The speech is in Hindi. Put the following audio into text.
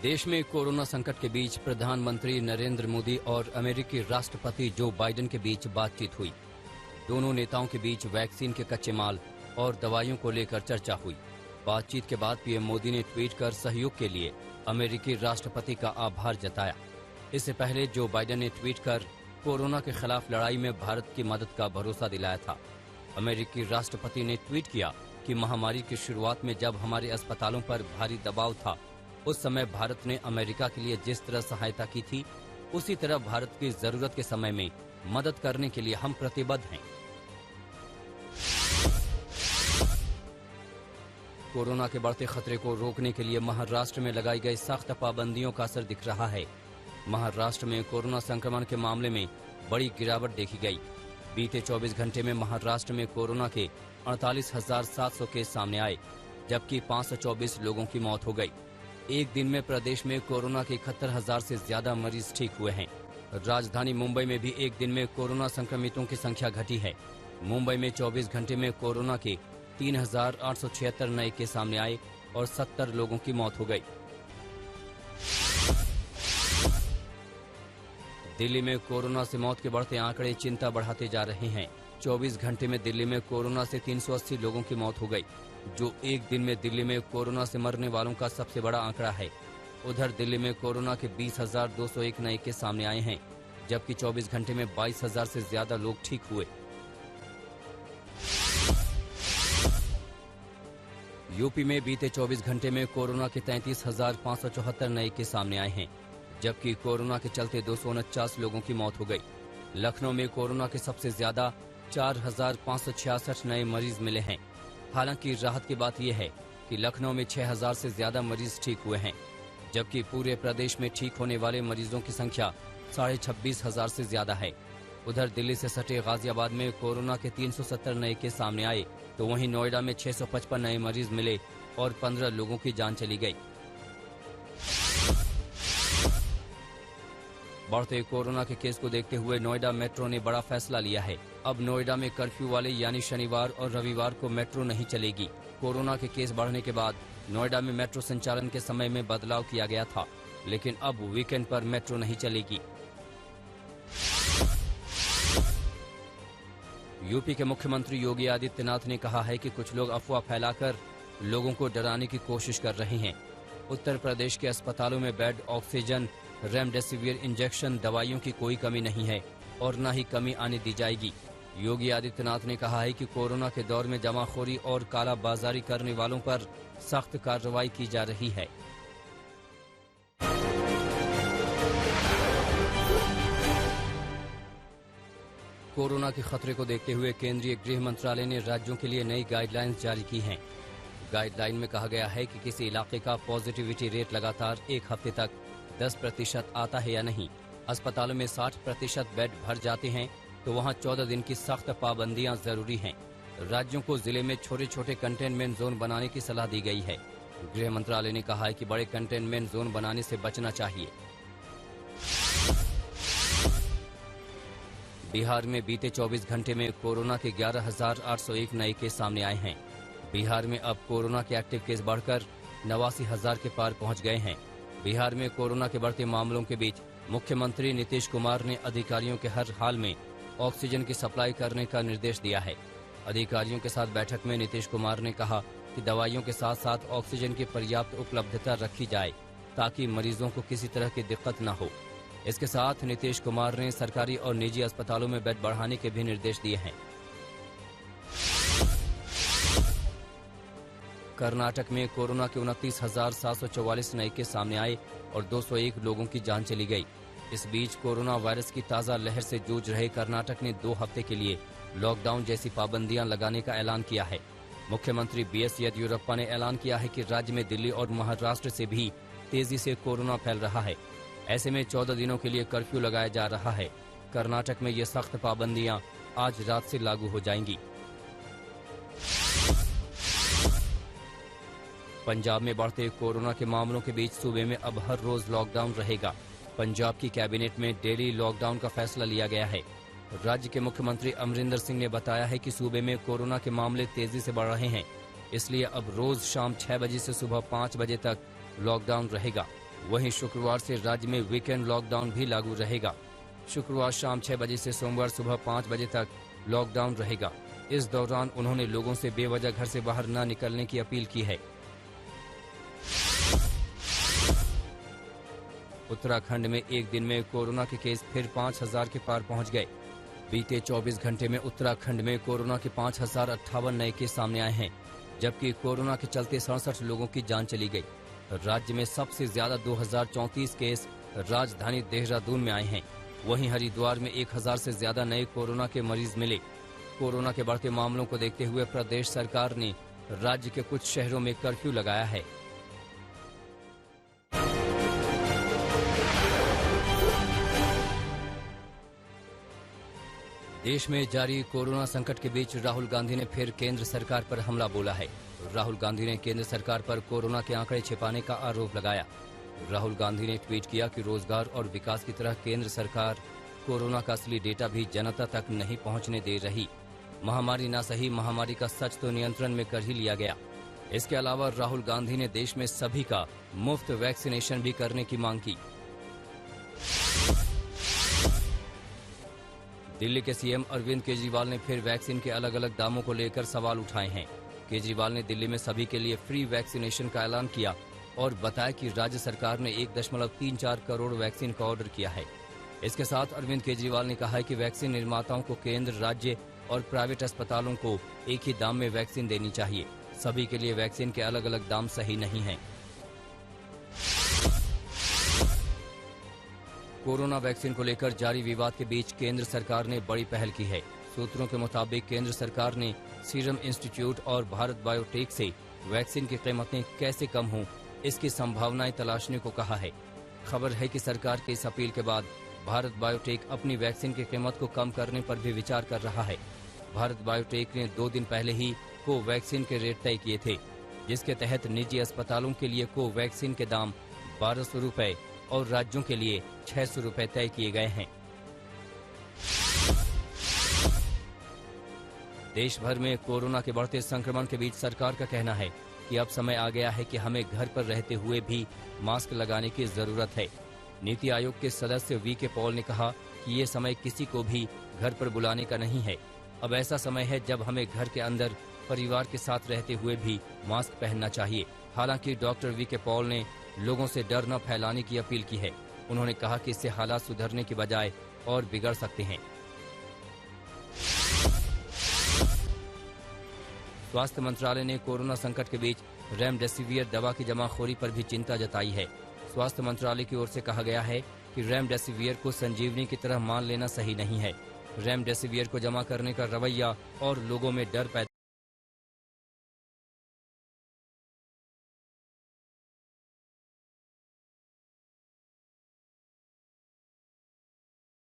देश में कोरोना संकट के बीच प्रधानमंत्री नरेंद्र मोदी और अमेरिकी राष्ट्रपति जो बाइडेन के बीच बातचीत हुई। दोनों नेताओं के बीच वैक्सीन के कच्चे माल और दवाइयों को लेकर चर्चा हुई। बातचीत के बाद पीएम मोदी ने ट्वीट कर सहयोग के लिए अमेरिकी राष्ट्रपति का आभार जताया। इससे पहले जो बाइडेन ने ट्वीट कर कोरोना के खिलाफ लड़ाई में भारत की मदद का भरोसा दिलाया था। अमेरिकी राष्ट्रपति ने ट्वीट किया कि महामारी की शुरुआत में जब हमारे अस्पतालों पर भारी दबाव था, उस समय भारत ने अमेरिका के लिए जिस तरह सहायता की थी, उसी तरह भारत की जरूरत के समय में मदद करने के लिए हम प्रतिबद्ध हैं। कोरोना के बढ़ते खतरे को रोकने के लिए महाराष्ट्र में लगाई गई सख्त पाबंदियों का असर दिख रहा है। महाराष्ट्र में कोरोना संक्रमण के मामले में बड़ी गिरावट देखी गई। बीते 24 घंटे में महाराष्ट्र में कोरोना के 48,700 केस सामने आए, जबकि 524 लोगों की मौत हो गई। एक दिन में प्रदेश में कोरोना के 71,000 से ज्यादा मरीज ठीक हुए हैं। राजधानी मुंबई में भी एक दिन में कोरोना संक्रमितों की संख्या घटी है। मुंबई में 24 घंटे में कोरोना के 3,876 नए केस सामने आए और 70 लोगों की मौत हो गई। दिल्ली में कोरोना से मौत के बढ़ते आंकड़े चिंता बढ़ाते जा रहे हैं। 24 घंटे में दिल्ली में कोरोना से 380 लोगों की मौत हो गई, जो एक दिन में दिल्ली में कोरोना से मरने वालों का सबसे बड़ा आंकड़ा है। उधर दिल्ली में कोरोना के 20,201 नए केस सामने आए हैं, जबकि 24 घंटे में 22,000 से ज्यादा लोग ठीक हुए। यूपी में बीते 24 घंटे में कोरोना के 33,574 नए केस सामने आए हैं, जबकि कोरोना के चलते 249 लोगों की मौत हो गई। लखनऊ में कोरोना के सबसे ज्यादा 4,566 नए मरीज मिले हैं। हालांकि राहत की बात यह है कि लखनऊ में 6,000 से ज्यादा मरीज ठीक हुए हैं, जबकि पूरे प्रदेश में ठीक होने वाले मरीजों की संख्या 26,500 से ज्यादा है। उधर दिल्ली से सटे गाजियाबाद में कोरोना के 370 नए केस सामने आए, तो वहीं नोएडा में 655 नए मरीज मिले और 15 लोगों की जान चली गई। बढ़ते कोरोना के केस को देखते हुए नोएडा मेट्रो ने बड़ा फैसला लिया है। अब नोएडा में कर्फ्यू वाले यानी शनिवार और रविवार को मेट्रो नहीं चलेगी। कोरोना के केस बढ़ने के बाद नोएडा में मेट्रो संचालन के समय में बदलाव किया गया था, लेकिन अब वीकेंड पर मेट्रो नहीं चलेगी। यूपी के मुख्यमंत्री योगी आदित्यनाथ ने कहा है कि कुछ लोग अफवाह फैलाकर लोगों को डराने की कोशिश कर रहे हैं। उत्तर प्रदेश के अस्पतालों में बेड, ऑक्सीजन, रेमडेसिविर इंजेक्शन, दवाइयों की कोई कमी नहीं है और न ही कमी आने दी जाएगी। योगी आदित्यनाथ ने कहा है कि कोरोना के दौर में जमाखोरी और कालाबाजारी करने वालों पर सख्त कार्रवाई की जा रही है। कोरोना के खतरे को देखते हुए केंद्रीय गृह मंत्रालय ने राज्यों के लिए नई गाइडलाइंस जारी की हैं। गाइडलाइन में कहा गया है कि किसी इलाके का पॉजिटिविटी रेट लगातार एक हफ्ते तक 10% आता है या नहीं, अस्पतालों में 60% बेड भर जाते हैं, तो वहां 14 दिन की सख्त पाबंदियां जरूरी हैं। राज्यों को जिले में छोटे छोटे कंटेनमेंट जोन बनाने की सलाह दी गई है। गृह मंत्रालय ने कहा है कि बड़े कंटेनमेंट जोन बनाने से बचना चाहिए। बिहार में बीते 24 घंटे में कोरोना के 11,801 नए केस सामने आए हैं। बिहार में अब कोरोना के एक्टिव केस बढ़कर 89,000 के पार पहुंच गए हैं। बिहार में कोरोना के बढ़ते मामलों के बीच मुख्यमंत्री नीतीश कुमार ने अधिकारियों के हर हाल में ऑक्सीजन की सप्लाई करने का निर्देश दिया है। अधिकारियों के साथ बैठक में नीतीश कुमार ने कहा कि दवाइयों के साथ साथ ऑक्सीजन की पर्याप्त उपलब्धता रखी जाए, ताकि मरीजों को किसी तरह की दिक्कत न हो। इसके साथ नीतीश कुमार ने सरकारी और निजी अस्पतालों में बेड बढ़ाने के भी निर्देश दिए हैं। कर्नाटक में कोरोना के 29,744 नए केस सामने आए और 201 लोगों की जान चली गई। इस बीच कोरोना वायरस की ताज़ा लहर से जूझ रहे कर्नाटक ने 2 हफ्ते के लिए लॉकडाउन जैसी पाबंदियां लगाने का ऐलान किया है। मुख्यमंत्री बीएस येदियुरप्पा ने ऐलान किया है कि राज्य में दिल्ली और महाराष्ट्र से भी तेजी से कोरोना फैल रहा है। ऐसे में 14 दिनों के लिए कर्फ्यू लगाया जा रहा है। कर्नाटक में ये सख्त पाबंदियां आज रात से लागू हो जाएंगी। पंजाब में बढ़ते कोरोना के मामलों के बीच सूबे में अब हर रोज लॉकडाउन रहेगा। पंजाब की कैबिनेट में डेली लॉकडाउन का फैसला लिया गया है। राज्य के मुख्यमंत्री अमरिंदर सिंह ने बताया है कि सूबे में कोरोना के मामले तेजी से बढ़ रहे हैं, इसलिए अब रोज शाम 6 बजे से सुबह 5 बजे तक लॉकडाउन रहेगा। वहीं शुक्रवार से राज्य में वीकेंड लॉकडाउन भी लागू रहेगा। शुक्रवार शाम 6 बजे से सोमवार सुबह 5 बजे तक लॉकडाउन रहेगा। इस दौरान उन्होंने लोगों से बेवजह घर से बाहर न निकलने की अपील की है। उत्तराखंड में एक दिन में कोरोना के केस फिर 5000 के पार पहुंच गए। बीते 24 घंटे में उत्तराखंड में कोरोना के 5058 नए केस सामने आए हैं, जबकि कोरोना के चलते 67 लोगों की जान चली गई। राज्य में सबसे ज्यादा 2034 केस राजधानी देहरादून में आए हैं। वहीं हरिद्वार में 1000 से ज्यादा नए कोरोना के मरीज मिले। कोरोना के बढ़ते मामलों को देखते हुए प्रदेश सरकार ने राज्य के कुछ शहरों में कर्फ्यू लगाया है। देश में जारी कोरोना संकट के बीच राहुल गांधी ने फिर केंद्र सरकार पर हमला बोला है। राहुल गांधी ने केंद्र सरकार पर कोरोना के आंकड़े छिपाने का आरोप लगाया। राहुल गांधी ने ट्वीट किया कि रोजगार और विकास की तरह केंद्र सरकार कोरोना का असली डेटा भी जनता तक नहीं पहुंचने दे रही। महामारी ना सही, महामारी का सच तो नियंत्रण में कर ही लिया गया। इसके अलावा राहुल गांधी ने देश में सभी का मुफ्त वैक्सीनेशन भी करने की मांग की। दिल्ली के सीएम अरविंद केजरीवाल ने फिर वैक्सीन के अलग अलग दामों को लेकर सवाल उठाए हैं। केजरीवाल ने दिल्ली में सभी के लिए फ्री वैक्सीनेशन का ऐलान किया और बताया कि राज्य सरकार ने 1.34 करोड़ वैक्सीन का ऑर्डर किया है। इसके साथ अरविंद केजरीवाल ने कहा है कि वैक्सीन निर्माताओं को केंद्र, राज्य और प्राइवेट अस्पतालों को एक ही दाम में वैक्सीन देनी चाहिए। सभी के लिए वैक्सीन के अलग अलग दाम सही नहीं हैं। कोरोना वैक्सीन को लेकर जारी विवाद के बीच केंद्र सरकार ने बड़ी पहल की है। सूत्रों के मुताबिक केंद्र सरकार ने सीरम इंस्टीट्यूट और भारत बायोटेक से वैक्सीन की कीमतें कैसे कम हों, इसकी संभावनाएं तलाशने को कहा है। खबर है कि सरकार की इस अपील के बाद भारत बायोटेक अपनी वैक्सीन की कीमत को कम करने पर भी विचार कर रहा है। भारत बायोटेक ने 2 दिन पहले ही कोवैक्सीन के रेट तय किए थे, जिसके तहत निजी अस्पतालों के लिए कोवैक्सीन के दाम 1200 रुपए और राज्यों के लिए 600 रुपए तय किए गए हैं। देश भर में कोरोना के बढ़ते संक्रमण के बीच सरकार का कहना है कि अब समय आ गया है कि हमें घर पर रहते हुए भी मास्क लगाने की जरूरत है। नीति आयोग के सदस्य वी.के. पॉल ने कहा कि ये समय किसी को भी घर पर बुलाने का नहीं है। अब ऐसा समय है जब हमें घर के अंदर परिवार के साथ रहते हुए भी मास्क पहनना चाहिए। हालांकि डॉक्टर वी.के. पॉल ने लोगों से डर न फैलाने की अपील की है। उन्होंने कहा कि इससे हालात सुधरने की बजाय और बिगड़ सकते हैं। स्वास्थ्य मंत्रालय ने कोरोना संकट के बीच रेमडेसिवियर दवा की जमाखोरी पर भी चिंता जताई है। स्वास्थ्य मंत्रालय की ओर से कहा गया है कि रेमडेसिवियर को संजीवनी की तरह मान लेना सही नहीं है। रेमडेसिवियर को जमा करने का रवैया और लोगों में डर पैदा